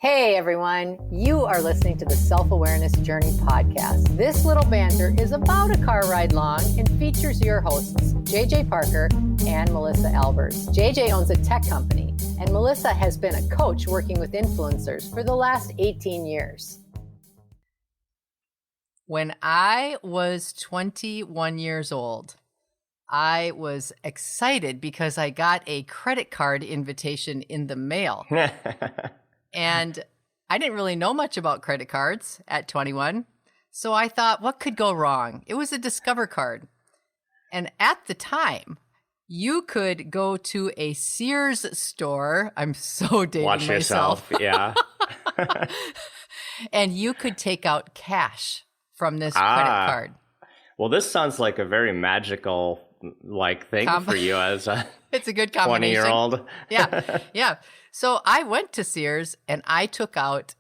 Hey everyone, you are listening to the Self-Awareness Journey podcast. This little banter is about a car ride long and features your hosts, JJ Parker and Melissa Albers. JJ owns a tech company and Melissa has been a coach working with influencers for the last 18 years. When I was 21 years old, I was excited because I got a credit card invitation in the mail. And I didn't really know much about credit cards at 21. So I thought, what could go wrong? It was a Discover card. And at the time, you could go to a Sears store. I'm so dating Watch myself. yourself, yeah. And you could take out cash from this credit card. Well, this sounds like a very magical thing for you as a it's a good combination. 20-year-old. Yeah. So I went to Sears and I took out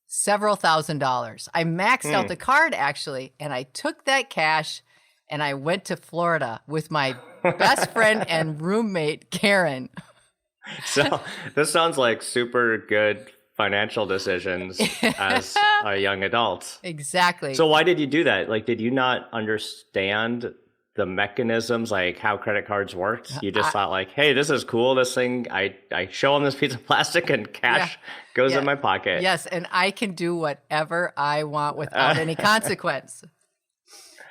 several $1,000s. I maxed out the card actually, and I took that cash and I went to Florida with my best friend and roommate, Karen. So this sounds like super good financial decisions as a young adult. Exactly. So why did you do that? Did you not understand the mechanisms, how credit cards worked? You just thought hey, this is cool. This thing, I show them this piece of plastic and cash goes in my pocket. Yes, and I can do whatever I want without any consequence.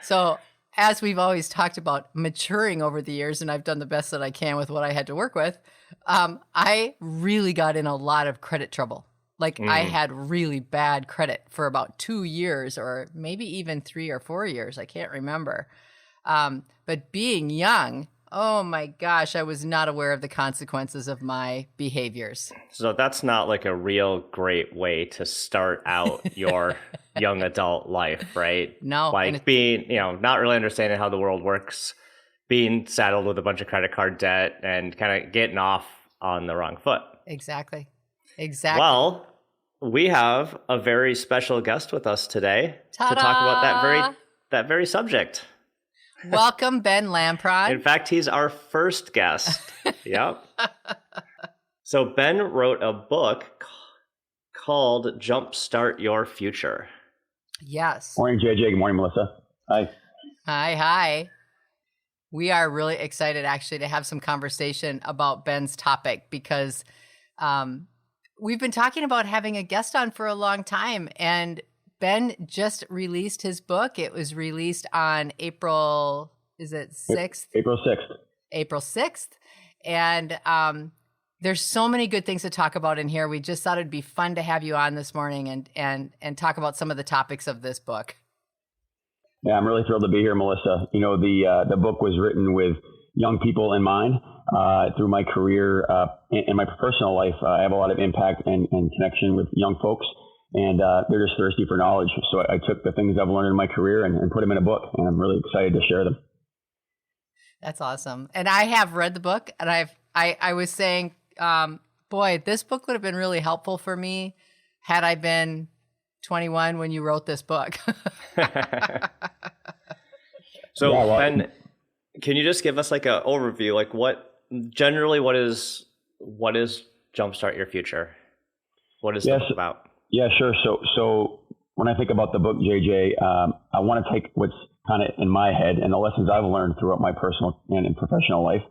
So as we've always talked about maturing over the years, and I've done the best that I can with what I had to work with, I really got in a lot of credit trouble. I had really bad credit for about 2 years or maybe even 3 or 4 years. I can't remember. But being young, oh my gosh, I was not aware of the consequences of my behaviors. So that's not a real great way to start out your young adult life, right? No. Being, not really understanding how the world works, being saddled with a bunch of credit card debt and kind of getting off on the wrong foot. Exactly. Well, we have a very special guest with us today Ta-da! to talk about that very subject. Welcome, Ben Lampron. In fact, he's our first guest. Yep. So Ben wrote a book called Jumpstart Your Future. Yes. Morning, JJ. Good morning, Melissa. Hi. Hi. We are really excited actually to have some conversation about Ben's topic because we've been talking about having a guest on for a long time, and Ben just released his book. It was released on April 6th? April 6th. April 6th. And there's so many good things to talk about in here. We just thought it'd be fun to have you on this morning and talk about some of the topics of this book. Yeah, I'm really thrilled to be here, Melissa. The book was written with young people in mind. Through my career and my personal life, I have a lot of impact and connection with young folks. And they're just thirsty for knowledge. So I took the things I've learned in my career and put them in a book, and I'm really excited to share them. That's awesome. And I have read the book, and I was saying, boy, this book would have been really helpful for me had I been 21 when you wrote this book. So Ben, can you just give us an overview? What is Jumpstart Your Future? What is the book about? Yeah, sure. So when I think about the book, JJ, I want to take what's kind of in my head and the lessons I've learned throughout my personal and professional life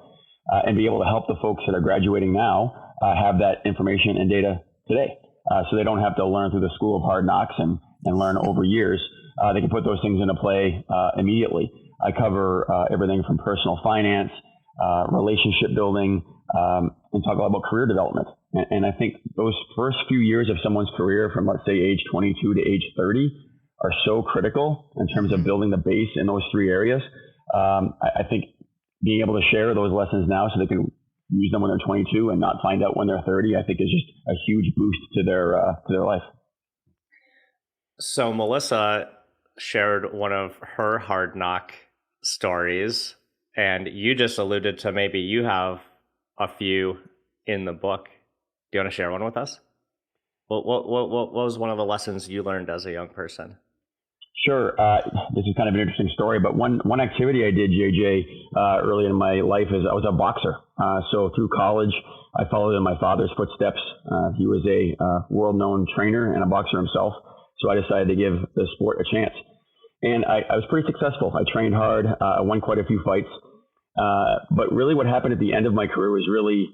and be able to help the folks that are graduating now have that information and data today. So they don't have to learn through the school of hard knocks and learn over years. They can put those things into play immediately. I cover everything from personal finance, relationship building, and talk a lot about career development. And I think those first few years of someone's career from, let's say, age 22 to age 30 are so critical in terms of building the base in those three areas. I think being able to share those lessons now so they can use them when they're 22 and not find out when they're 30, I think is just a huge boost to their life. So Melissa shared one of her hard knock stories, and you just alluded to maybe you have a few in the book. Do you want to share one with us? What was one of the lessons you learned as a young person? Sure. This is kind of an interesting story, but one activity I did, JJ, early in my life is I was a boxer. So through college, I followed in my father's footsteps. He was a world-known trainer and a boxer himself. So I decided to give the sport a chance. And I was pretty successful. I trained hard. I won quite a few fights. But really what happened at the end of my career was really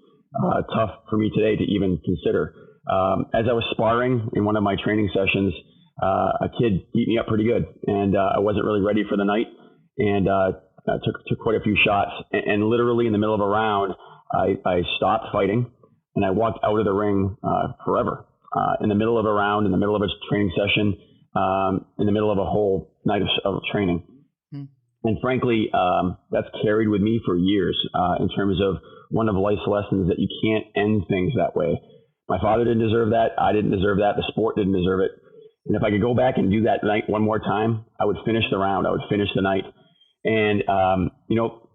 tough for me today to even consider. As I was sparring in one of my training sessions, a kid beat me up pretty good. And I wasn't really ready for the night. And took quite a few shots. And literally in the middle of a round, I stopped fighting and I walked out of the ring forever. In the middle of a round, in the middle of a training session, in the middle of a whole night of training. Mm. And frankly, that's carried with me for years in terms of one of life's lessons that you can't end things that way. My father didn't deserve that. I didn't deserve that. The sport didn't deserve it. And if I could go back and do that night one more time, I would finish the round. I would finish the night. And,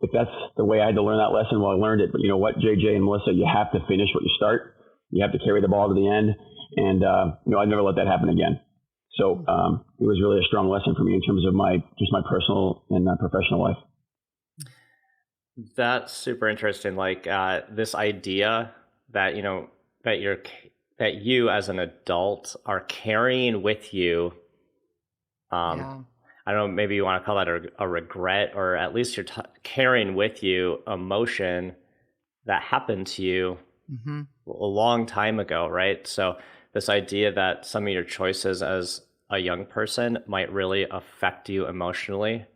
if that's the way I had to learn that lesson, well, I learned it. But you know what, JJ and Melissa, you have to finish what you start. You have to carry the ball to the end. And, I'd never let that happen again. So it was really a strong lesson for me in terms of my personal and professional life. That's super interesting. Like this idea that, that you as an adult are carrying with you. I don't know, maybe you want to call that a regret, or at least you're carrying with you emotion that happened to you a long time ago, right? So this idea that some of your choices as a young person might really affect you emotionally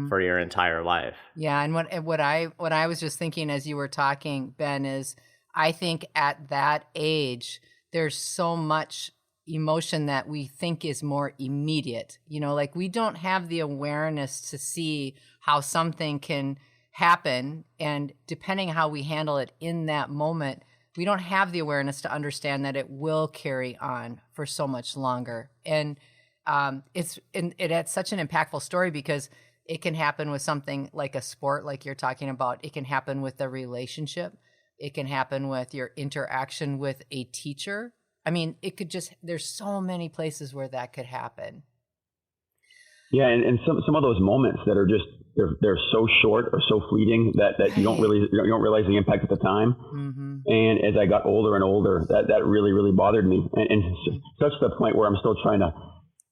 for your entire life. Yeah, and what I was just thinking as you were talking, Ben, is I think at that age there's so much emotion that we think is more immediate. Like we don't have the awareness to see how something can happen, and depending how we handle it in that moment, we don't have the awareness to understand that it will carry on for so much longer. And it had such an impactful story because it can happen with something like a sport, like you're talking about. It can happen with a relationship. It can happen with your interaction with a teacher. I mean, there's so many places where that could happen. Yeah, and some of those moments that are just they're so short or so fleeting that you don't realize the impact at the time. And as I got older and older, that really, really bothered me, and such to the point where I'm still trying to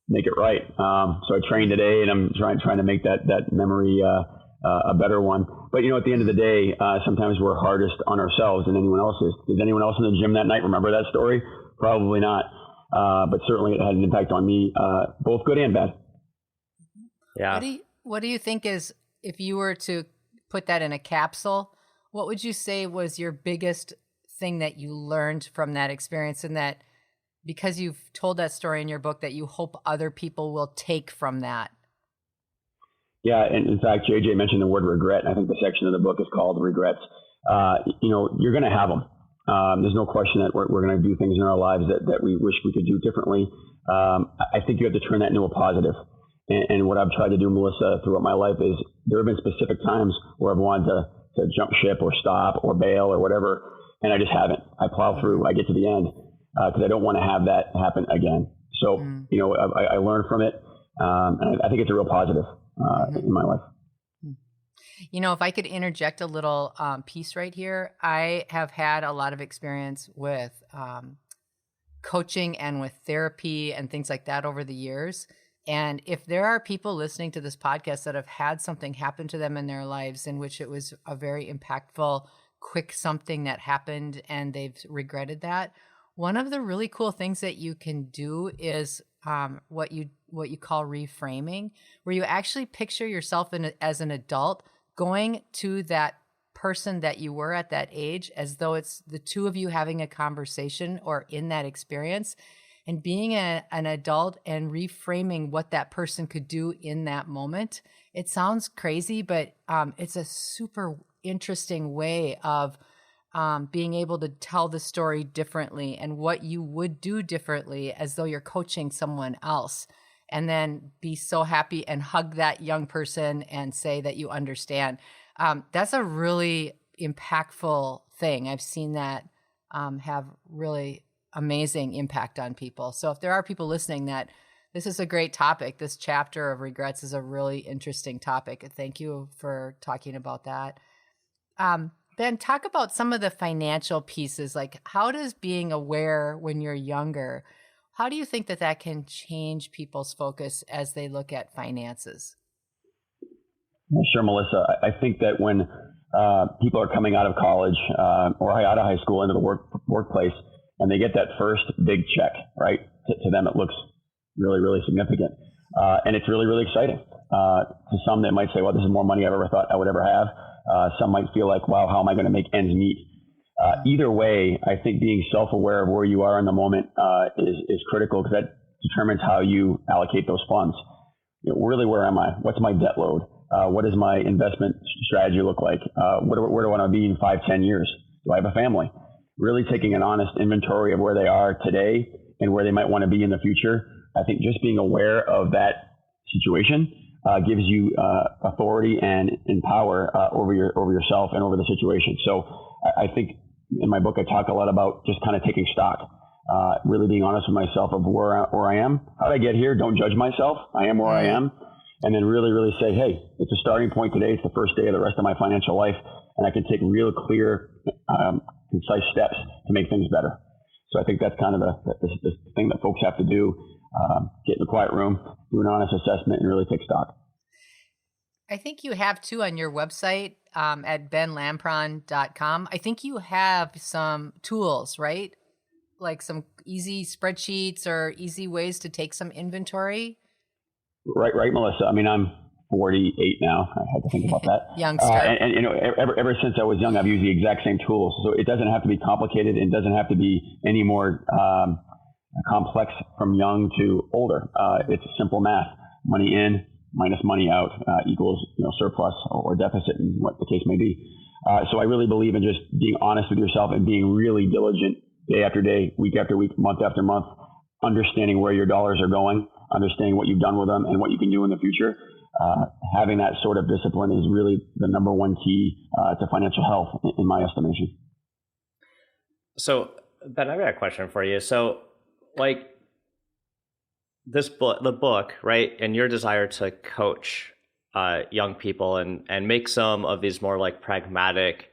make it right. So I trained today, and I'm trying to make that memory a better one. But at the end of the day, sometimes we're hardest on ourselves than anyone else is. Did anyone else in the gym that night remember that story? Probably not. But certainly it had an impact on me, both good and bad. Yeah. What do you think is, if you were to put that in a capsule, what would you say was your biggest thing that you learned from that experience, and that because you've told that story in your book that you hope other people will take from that? Yeah, and in fact, JJ mentioned the word regret, and I think the section of the book is called Regrets. You're going to have them. There's no question that we're going to do things in our lives that we wish we could do differently. I think you have to turn that into a positive. And what I've tried to do, Melissa, throughout my life is there have been specific times where I've wanted to jump ship or stop or bail or whatever, and I just haven't. I plow through. I get to the end because I don't want to have that happen again. So, I learned from it, and I think it's a real positive in my life. If I could interject a little piece right here, I have had a lot of experience with coaching and with therapy and things like that over the years. And if there are people listening to this podcast that have had something happen to them in their lives in which it was a very impactful, quick something that happened and they've regretted that, one of the really cool things that you can do is what you call reframing, where you actually picture yourself as an adult going to that person that you were at that age, as though it's the two of you having a conversation or in that experience, and being an adult and reframing what that person could do in that moment. It sounds crazy, but it's a super interesting way of being able to tell the story differently and what you would do differently, as though you're coaching someone else, and then be so happy and hug that young person and say that you understand. That's a really impactful thing. I've seen that have really amazing impact on people. So if there are people listening, that this is a great topic. This chapter of regrets is a really interesting topic. Thank you for talking about that. Ben, talk about some of the financial pieces. Like, how does being aware when you're younger, how do you think that that can change people's focus as they look at finances? Sure, Melissa. I think that when people are coming out of college or out of high school into the workplace, and they get that first big check, right? To them, it looks really, really significant. And it's really, really exciting. To some, that might say, well, this is more money I ever thought I would ever have. Some might feel like, wow, how am I going to make ends meet? Either way, I think being self-aware of where you are in the moment is critical, because that determines how you allocate those funds. You know, really, where am I? What's my debt load? What does my investment strategy look like? Where do I want to be in 5-10 years? Do I have a family? Really taking an honest inventory of where they are today and where they might want to be in the future. I think just being aware of that situation gives you authority and power over yourself and over the situation. So I think in my book I talk a lot about just kind of taking stock, really being honest with myself of where I am. How did I get here? Don't judge myself. I am where I am. And then really, really say, hey, it's a starting point today. It's the first day of the rest of my financial life, and I can take real clear, concise steps to make things better. So I think that's kind of the thing that folks have to do. Get in a quiet room, do an honest assessment, and really take stock. I think you have too on your website at benlampron.com. I think you have some tools, right? Like some easy spreadsheets or easy ways to take some inventory. Right, Melissa. I mean, I'm 48 now. I had to think about that. Youngster. And you know, ever since I was young, I've used the exact same tools. So it doesn't have to be complicated. It doesn't have to be any more complex from young to older. It's simple math. Money in minus money out equals, surplus or deficit, and what the case may be. So I really believe in just being honest with yourself and being really diligent day after day, week after week, month after month, understanding where your dollars are going, understanding what you've done with them and what you can do in the future. Having that sort of discipline is really the number one key to financial health, in my estimation. So, Ben, I've got a question for you. So, like this book, the book, right, and your desire to coach young people and make some of these more like pragmatic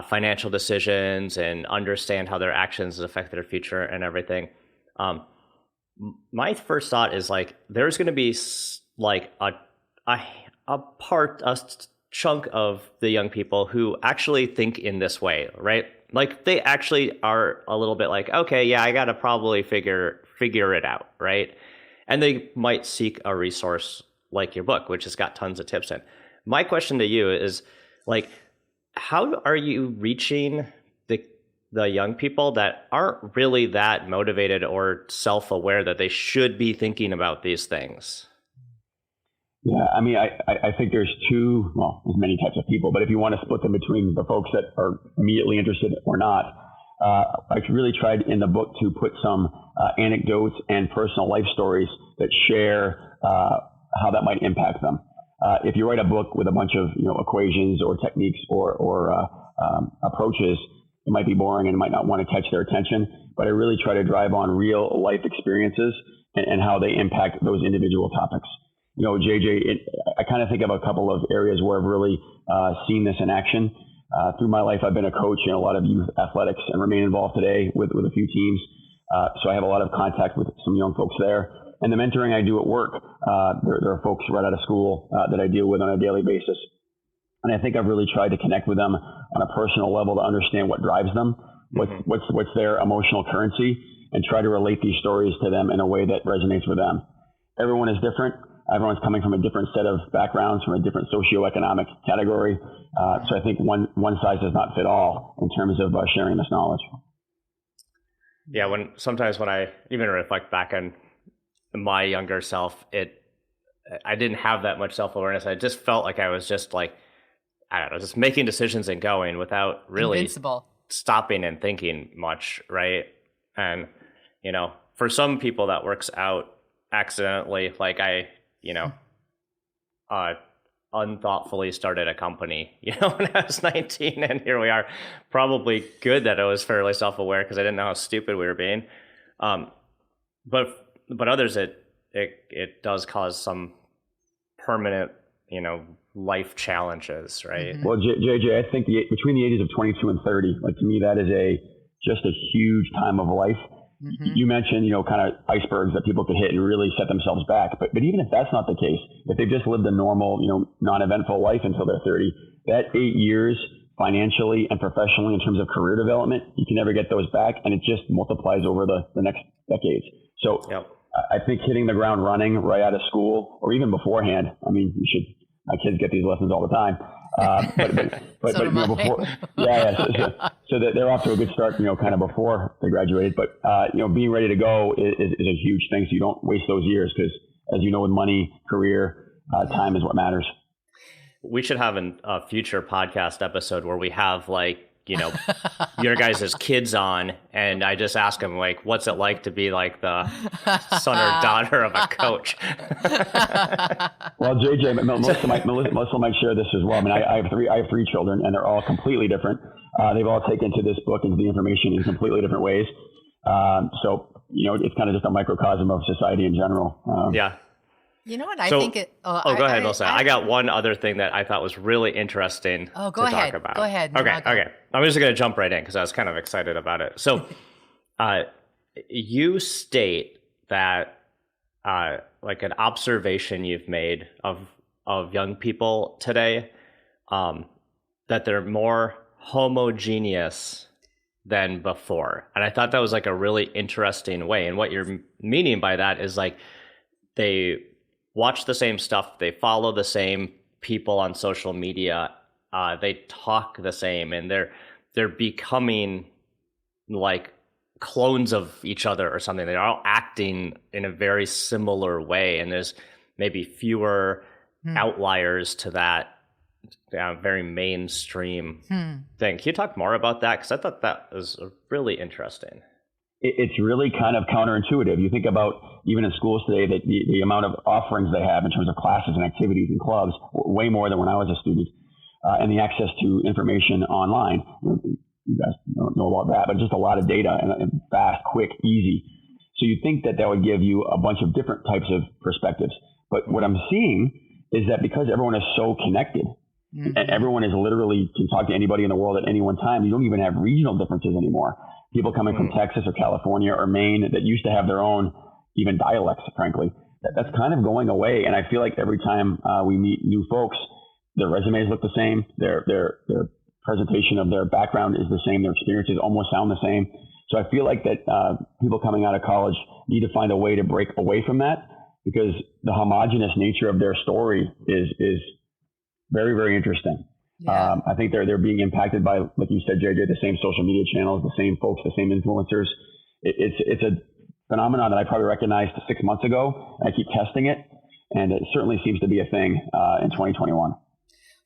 financial decisions and understand how their actions affect their future and everything. My first thought is like there's going to be like a chunk of the young people who actually think in this way, right? Like they actually are a little bit like, okay, yeah, I got to probably figure it out, right? And they might seek a resource like your book, which has got tons of tips in. My question to you is like, how are you reaching the young people that aren't really that motivated or self-aware that they should be thinking about these things? Yeah, I mean, I think there's there's many types of people, but if you want to split them between the folks that are immediately interested or not, I really tried in the book to put some anecdotes and personal life stories that share how that might impact them. If you write a book with a bunch of equations or techniques or approaches, it might be boring and might not want to catch their attention. But I really try to drive on real life experiences and how they impact those individual topics. JJ, I kind of think of a couple of areas where I've really seen this in action. Through my life, I've been a coach in a lot of youth athletics and remain involved today with a few teams. So I have a lot of contact with some young folks there. And the mentoring I do at work, there are folks right out of school that I deal with on a daily basis. And I think I've really tried to connect with them on a personal level to understand what drives them, what's their emotional currency, and try to relate these stories to them in a way that resonates with them. Everyone is different. Everyone's coming from a different set of backgrounds, from a different socioeconomic category. So I think one size does not fit all in terms of sharing this knowledge. Yeah, sometimes when I even reflect back on my younger self, I didn't have that much self-awareness. I just felt like I was just like, I don't know, just making decisions and going without really Invincible. Stopping and thinking much, right? And, for some people that works out accidentally, like I, unthoughtfully started a company, when I was 19, and here we are. Probably good that I was fairly self-aware because I didn't know how stupid we were being. But others, it does cause some permanent, life challenges, right? Well, JJ, I think between the ages of 22 and 30, like to me, that is just a huge time of life. You mentioned, kind of icebergs that people could hit and really set themselves back. But even if that's not the case, if they've just lived a normal, non-eventful life until they're 30, that 8 years financially and professionally in terms of career development, you can never get those back. And it just multiplies over the next decades. So I think hitting the ground running right out of school or even beforehand, my kids get these lessons all the time. But before, so they're off to a good start, kind of before they graduated. But being ready to go is a huge thing. So you don't waste those years because, as you know, with money, career, time is what matters. We should have a future podcast episode where we have your guys' kids on, and I just ask them what's it like to be like the son or daughter of a coach? Well, JJ, Melissa might share this as well. I have three children, and they're all completely different. They've all taken to this book and the information in completely different ways. So it's kind of just a microcosm of society in general. You know what I think it... go ahead, Melissa. I got one other thing that I thought was really interesting to talk about. Go ahead. Okay. I'm just going to jump right in because I was kind of excited about it. So you state that an observation you've made of young people today, that they're more homogeneous than before. And I thought that was a really interesting way. And what you're meaning by that is they watch the same stuff, they follow the same people on social media, they talk the same, and they're becoming clones of each other or something. They're all acting in a very similar way, and there's maybe fewer outliers to that very mainstream thing. Can you talk more about that? Because I thought that was really interesting. It's really kind of counterintuitive. You think about even in schools today that the amount of offerings they have in terms of classes and activities and clubs, way more than when I was a student, and the access to information online. You guys don't know about that, but just a lot of data and fast, quick, easy. So you think that would give you a bunch of different types of perspectives. But what I'm seeing is that because everyone is so connected, and everyone is literally can talk to anybody in the world at any one time, you don't even have regional differences anymore. People coming from Texas or California or Maine that used to have their own even dialects, frankly, that's kind of going away. And I feel like every time we meet new folks, their resumes look the same. Their presentation of their background is the same. Their experiences almost sound the same. So I feel like that people coming out of college need to find a way to break away from that, because the homogenous nature of their story is very, very interesting. Yeah. I think they're being impacted by, like you said, JJ, the same social media channels, the same folks, the same influencers. It's a phenomenon that I probably recognized 6 months ago, and I keep testing it, and it certainly seems to be a thing in 2021.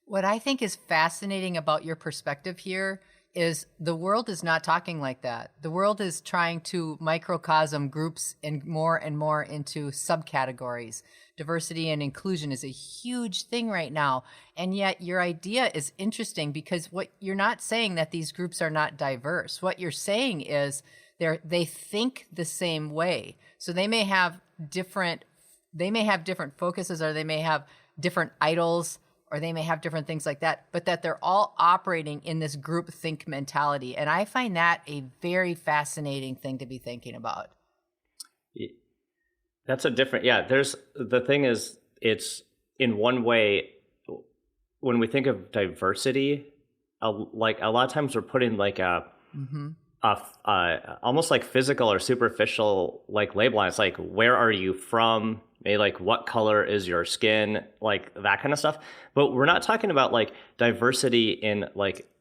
What I think is fascinating about your perspective here is the world is not talking like that. The world is trying to microcosm groups and more into subcategories. Diversity and inclusion is a huge thing right now. And yet your idea is interesting, because what you're not saying that these groups are not diverse. What you're saying is they think the same way. So they may have different focuses, or they may have different idols, or they may have different things like that, but that they're all operating in this group think mentality. And I find that a very fascinating thing to be thinking about. That's a different, the thing is, it's in one way, when we think of diversity, a lot of times we're putting almost like physical or superficial label on it. It's where are you from? Maybe what color is your skin? That kind of stuff. But we're not talking about diversity in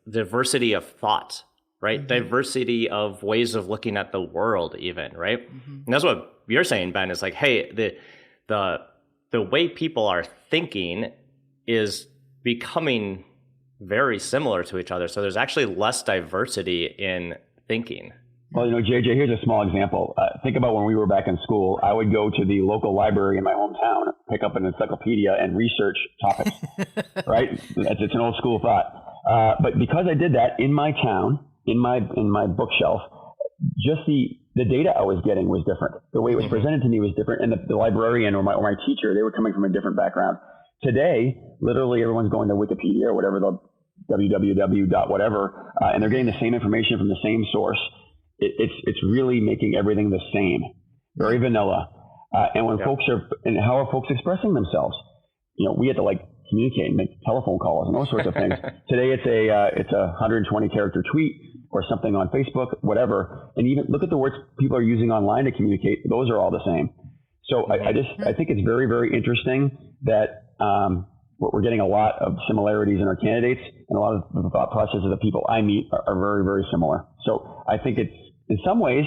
diversity of thought, right? Mm-hmm. Diversity of ways of looking at the world even, right? Mm-hmm. And that's what you're saying, Ben, is hey, the way people are thinking is becoming very similar to each other. So there's actually less diversity in thinking. Well, JJ, here's a small example. Think about when we were back in school. I would go to the local library in my hometown, pick up an encyclopedia, and research topics, right? It's an old school thought. But because I did that in my town, in my bookshelf, just the data I was getting was different. The way it was presented to me was different. And the librarian or my teacher, they were coming from a different background. Today, literally everyone's going to Wikipedia or whatever, the www. whatever, and they're getting the same information from the same source. It's really making everything the same, very vanilla. And when how are folks expressing themselves? We had to communicate and make telephone calls and those sorts of things. Today it's a 120 character tweet or something on Facebook, whatever. And even look at the words people are using online to communicate. Those are all the same. So I think it's very, very interesting that we're getting a lot of similarities in our candidates, and a lot of the thought processes of the people I meet are very, very similar. So I think it's in some ways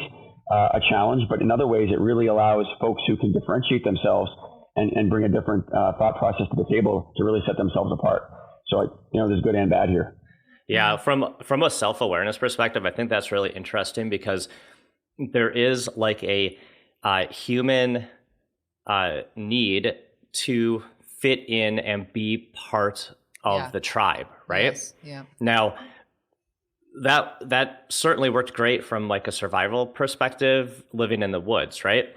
a challenge, but in other ways it really allows folks who can differentiate themselves and bring a different thought process to the table to really set themselves apart. So there's good and bad here. Yeah, from a self-awareness perspective, I think that's really interesting because there is a human need to fit in and be part of the tribe, right? Yes. Yeah. Now, that certainly worked great from a survival perspective, living in the woods, right?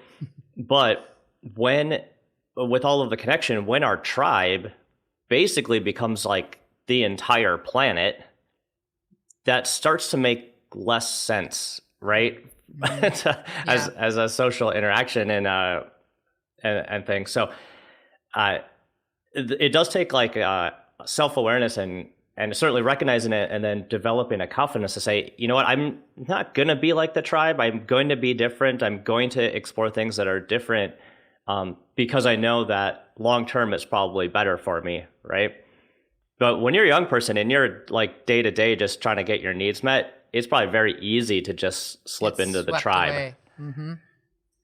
But with all of the connection, when our tribe basically becomes the entire planet, that starts to make less sense, right? as a social interaction and things. So it does take self-awareness and certainly recognizing it and then developing a confidence to say, you know what, I'm not going to be like the tribe. I'm going to be different. I'm going to explore things that are different because I know that long-term it's probably better for me, right? But when you're a young person and you're day to day just trying to get your needs met, it's probably very easy to just slip into the tribe. Mm-hmm.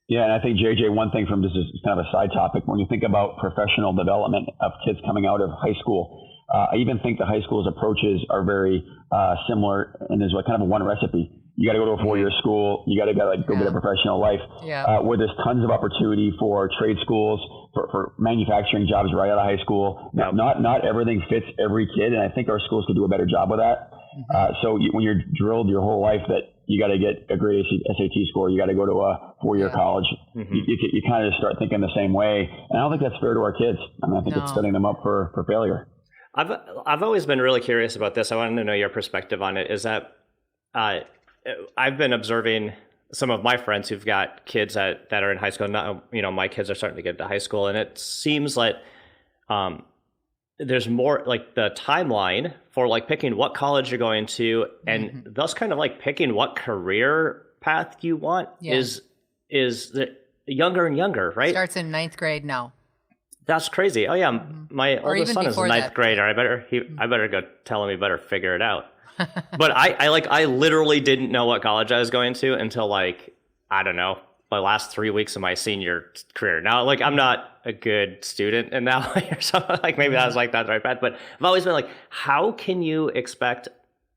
Yeah, and I think, JJ, one thing from this is kind of a side topic. When you think about professional development of kids coming out of high school, I even think the high school's approaches are very similar, and there's kind of a one recipe. You got to go to a 4-year school. You got to go get a professional life. Yeah. Where there's tons of opportunity for trade schools, for manufacturing jobs right out of high school. Yep. Not everything fits every kid, and I think our schools could do a better job with that. So when you're drilled your whole life that you got to get a great SAT score, you got to go to a 4-year college, you kind of start thinking the same way. And I don't think that's fair to our kids. I think it's setting them up for failure. I've always been really curious about this. I wanted to know your perspective on it. Is that I've been observing some of my friends who've got kids that are in high school. Now, my kids are starting to get to high school, and it seems like there's more the timeline for picking what college you're going to, and thus kind of picking what career path you want is younger and younger, right? Starts in 9th grade now. That's crazy. Oh yeah, my oldest son is a 9th grader. I better go tell him he better figure it out. But I literally didn't know what college I was going to until I don't know, the last 3 weeks of my senior career. Now, I'm not a good student and now or something, maybe that was that's right bad. But I've always been how can you expect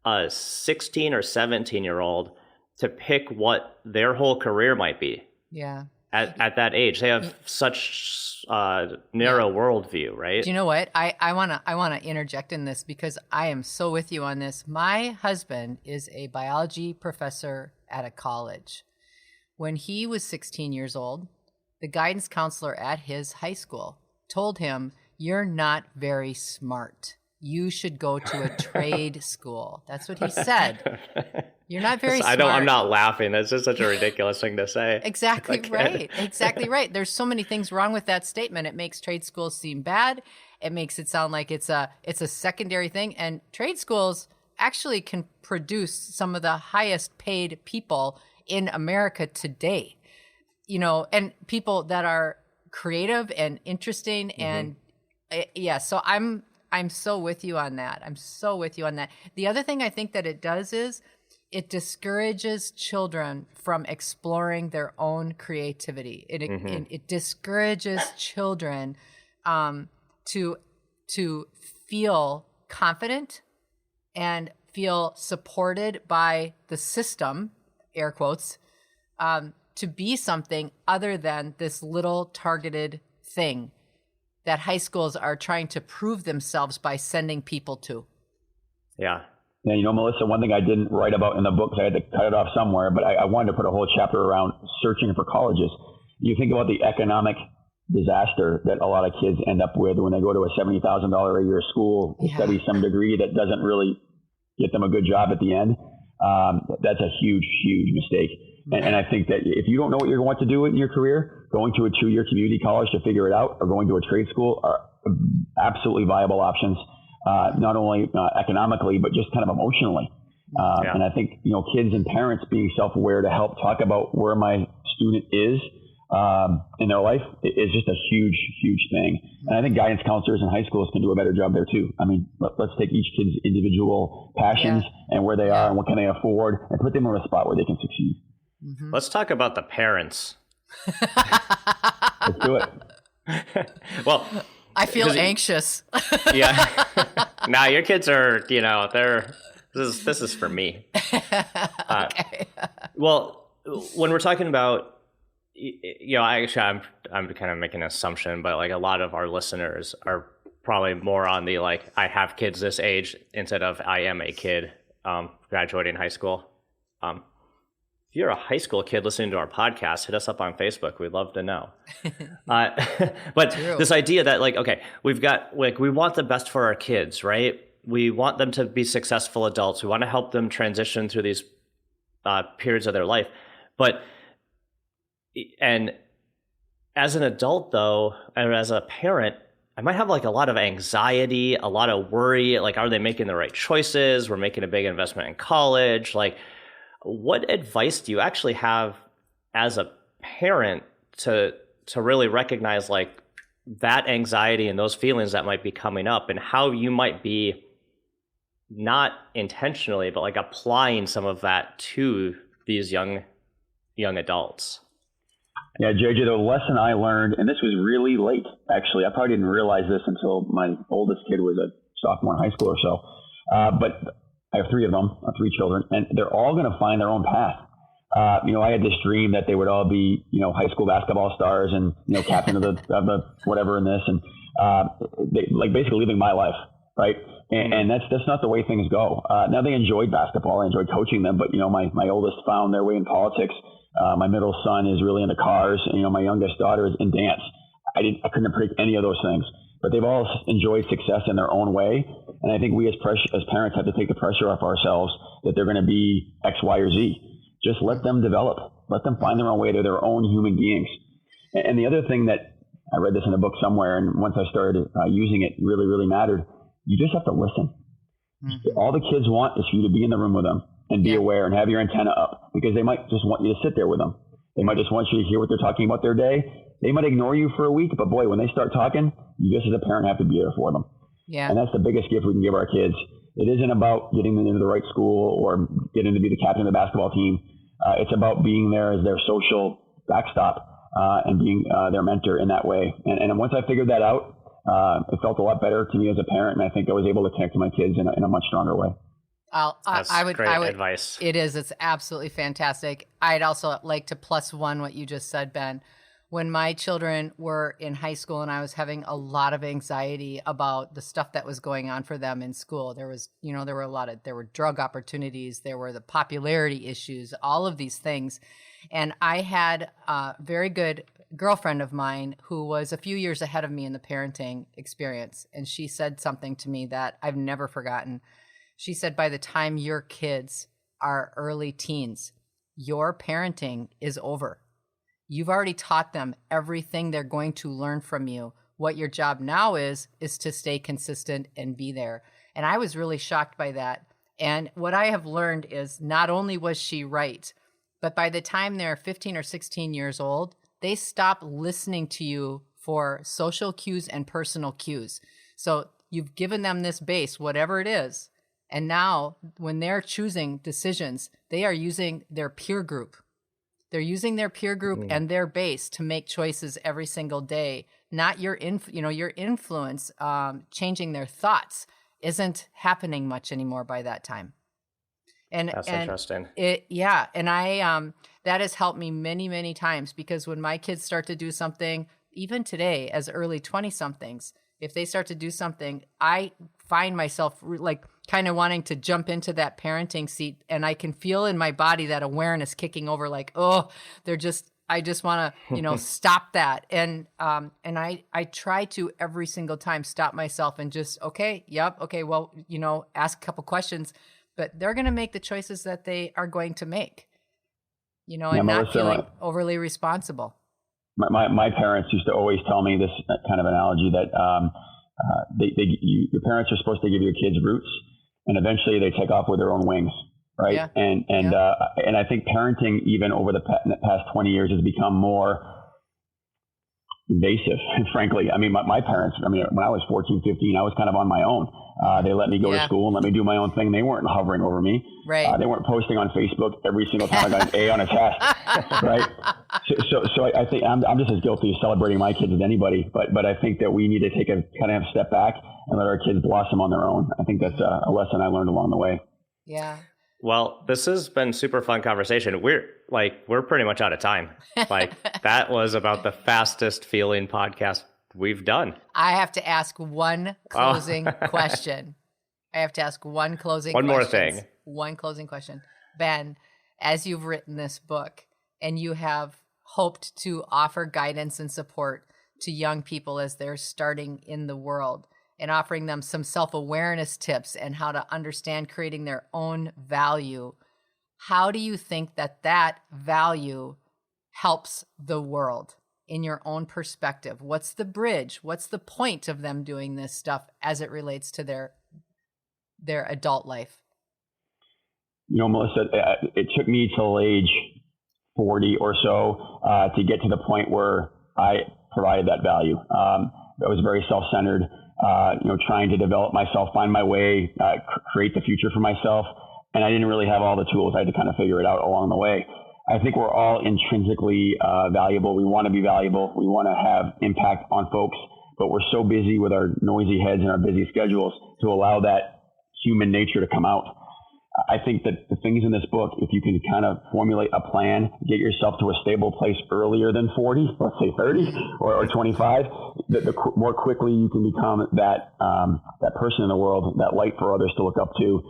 a 16 or 17-year-old to pick what their whole career might be? Yeah. At that age, they have such narrow worldview, right? Do you know what? I wanna interject in this because I am so with you on this. My husband is a biology professor at a college. When he was 16 years old, the guidance counselor at his high school told him, "You're not very smart. You should go to a trade school." That's what he said. You're not very smart. I'm not laughing. That's just such a ridiculous thing to say. Exactly right. Exactly right. There's so many things wrong with that statement. It makes trade schools seem bad. It makes it sound like it's a secondary thing. And trade schools actually can produce some of the highest paid people in America today. And people that are creative and interesting and so I'm so with you on that. I'm so with you on that. The other thing I think that it does is it discourages children from exploring their own creativity. It discourages children to feel confident and feel supported by the system, air quotes, to be something other than this little targeted thing that high schools are trying to prove themselves by sending people to. Yeah. Yeah, Melissa, one thing I didn't write about in the book, because I had to cut it off somewhere, but I wanted to put a whole chapter around searching for colleges. You think about the economic disaster that a lot of kids end up with when they go to a $70,000 a year school to study some degree that doesn't really get them a good job at the end. That's a huge, huge mistake. And I think that if you don't know what you're going to do in your career, going to a 2-year community college to figure it out or going to a trade school are absolutely viable options, not only economically, but just kind of emotionally. And I think, kids and parents being self-aware to help talk about where my student is in their life is just a huge, huge thing. And I think guidance counselors in high schools can do a better job there too. I mean, let's take each kid's individual passions and where they are and what can they afford and put them in a spot where they can succeed. Mm-hmm. Let's talk about the parents. Let's do it. Well, I feel anxious. Yeah. Now your kids are, this is for me. Okay. Well, when we're talking about, I'm kind of making an assumption, but like a lot of our listeners are probably more on the I have kids this age instead of I am a kid graduating high school. If you're a high school kid listening to our podcast, hit us up on Facebook. We'd love to know. But this idea that we want the best for our kids, right? We want them to be successful adults. We want to help them transition through these periods of their life. And as an adult though, and as a parent, I might have a lot of anxiety, a lot of worry. Are they making the right choices? We're making a big investment in college. What advice do you actually have as a parent to really recognize that anxiety and those feelings that might be coming up, and how you might be not intentionally, but applying some of that to these young adults? Yeah, JJ, the lesson I learned, and this was really late, actually. I probably didn't realize this until my oldest kid was a sophomore in high school or so. But I have 3 of them, 3 children, and they're all going to find their own path. I had this dream that they would all be, high school basketball stars and, captain of the whatever in this, and basically living my life, right? And that's not the way things go. Now they enjoyed basketball, I enjoyed coaching them, but my oldest found their way in politics. My middle son is really into cars, and my youngest daughter is in dance. I couldn't predict any of those things, but they've all enjoyed success in their own way. And I think we as parents have to take the pressure off ourselves that they're going to be X, Y, or Z. Just let them develop. Let them find their own way. They're their own human beings. And the other thing that I read this in a book somewhere, and once I started using it, really, really mattered. You just have to listen. Mm-hmm. All the kids want is for you to be in the room with them and be aware and have your antenna up, because they might just want you to sit there with them. They might just want you to hear what they're talking about their day. They might ignore you for a week, but boy, when they start talking, you just as a parent have to be there for them. Yeah. And that's the biggest gift we can give our kids. It isn't about getting them into the right school or getting to be the captain of the basketball team. It's about being there as their social backstop and being their mentor in that way. And once I figured that out, it felt a lot better to me as a parent, and I think I was able to connect to my kids in a much stronger way. I would great advice. It's absolutely fantastic. I'd also like to +1 what you just said, Ben. When my children were in high school and I was having a lot of anxiety about the stuff that was going on for them in school, there were drug opportunities, there were the popularity issues, all of these things. And I had a very good girlfriend of mine who was a few years ahead of me in the parenting experience. And she said something to me that I've never forgotten. She said, by the time your kids are early teens, your parenting is over. You've already taught them everything they're going to learn from you. What your job now is to stay consistent and be there. And I was really shocked by that. And what I have learned is not only was she right, but by the time they're 15 or 16 years old, they stop listening to you for social cues and personal cues. So you've given them this base, whatever it is. And now when they're choosing decisions, they are using their peer group. They're using their peer group and their base to make choices every single day. Not your influence, changing their thoughts isn't happening much anymore by that time. And that's interesting. And I that has helped me many, many times, because when my kids start to do something, even today as early 20-somethings, if they start to do something, I find myself kind of wanting to jump into that parenting seat, and I can feel in my body that awareness kicking over, just want to, stop that. And I try to every single time stop myself and just, well, ask a couple questions, but they're going to make the choices that they are going to make, and not Melissa, feeling overly responsible. My parents used to always tell me this kind of analogy that your parents are supposed to give your kids roots, and eventually they take off with their own wings, right? Yeah. And I think parenting, even over the past 20 years, has become more invasive, frankly. I mean, my parents, when I was 14, 15, I was kind of on my own. They let me go to school and let me do my own thing. They weren't hovering over me. Right. They weren't posting on Facebook every single time I got an A on a test, right? So I think I'm just as guilty of celebrating my kids as anybody, but I think that we need to take a kind of step back and let our kids blossom on their own. I think that's a lesson I learned along the way. Yeah. Well, this has been super fun conversation. We're pretty much out of time. That was about the fastest feeling podcast we've done. I have to ask one closing question. One more thing. One closing question. Ben, as you've written this book and you have hoped to offer guidance and support to young people as they're starting in the world and offering them some self-awareness tips and how to understand creating their own value, how do you think that value helps the world in your own perspective? What's the bridge? What's the point of them doing this stuff as it relates to their adult life? Melissa, it took me till age 40 or so to get to the point where I provided that value. I was very self-centered, trying to develop myself, find my way, create the future for myself. And I didn't really have all the tools. I had to kind of figure it out along the way. I think we're all intrinsically valuable. We want to be valuable. We want to have impact on folks, but we're so busy with our noisy heads and our busy schedules to allow that human nature to come out. I think that the things in this book, if you can kind of formulate a plan, get yourself to a stable place earlier than 40, let's say 30 or 25, the more quickly you can become that person in the world, that light for others to look up to.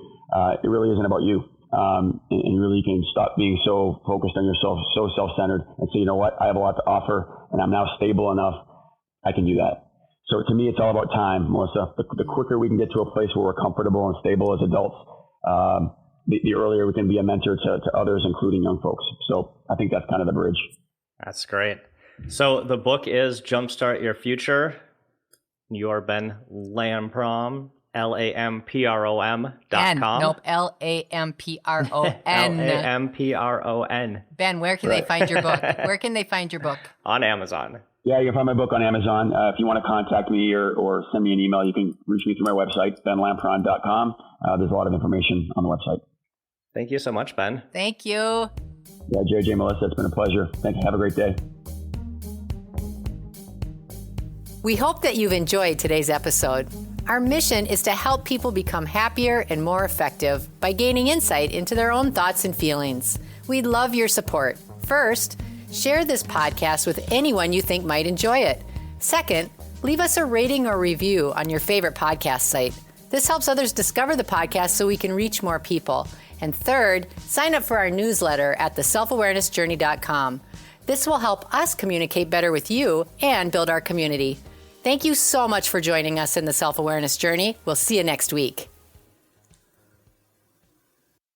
It really isn't about you. And really you can stop being so focused on yourself, so self-centered, and say, you know what, I have a lot to offer and I'm now stable enough, I can do that. So to me, it's all about time, Melissa. The quicker we can get to a place where we're comfortable and stable as adults, the earlier we can be a mentor to others, including young folks. So I think that's kind of the bridge. That's great. So the book is Jumpstart Your Future. You're Ben Lampron, Lamprom.com. Nope, Lampron. Lampron. Ben, where can they find your book? Where can they find your book? On Amazon. Yeah, you can find my book on Amazon. If you want to contact me or send me an email, you can reach me through my website, benlampron.com. There's a lot of information on the website. Thank you so much, Ben. Thank you. Yeah, JJ, Melissa, it's been a pleasure. Thank you. Have a great day. We hope that you've enjoyed today's episode. Our mission is to help people become happier and more effective by gaining insight into their own thoughts and feelings. We'd love your support. First, share this podcast with anyone you think might enjoy it. Second, leave us a rating or review on your favorite podcast site. This helps others discover the podcast so we can reach more people. And third, sign up for our newsletter at theselfawarenessjourney.com. This will help us communicate better with you and build our community. Thank you so much for joining us in the Self-Awareness Journey. We'll see you next week.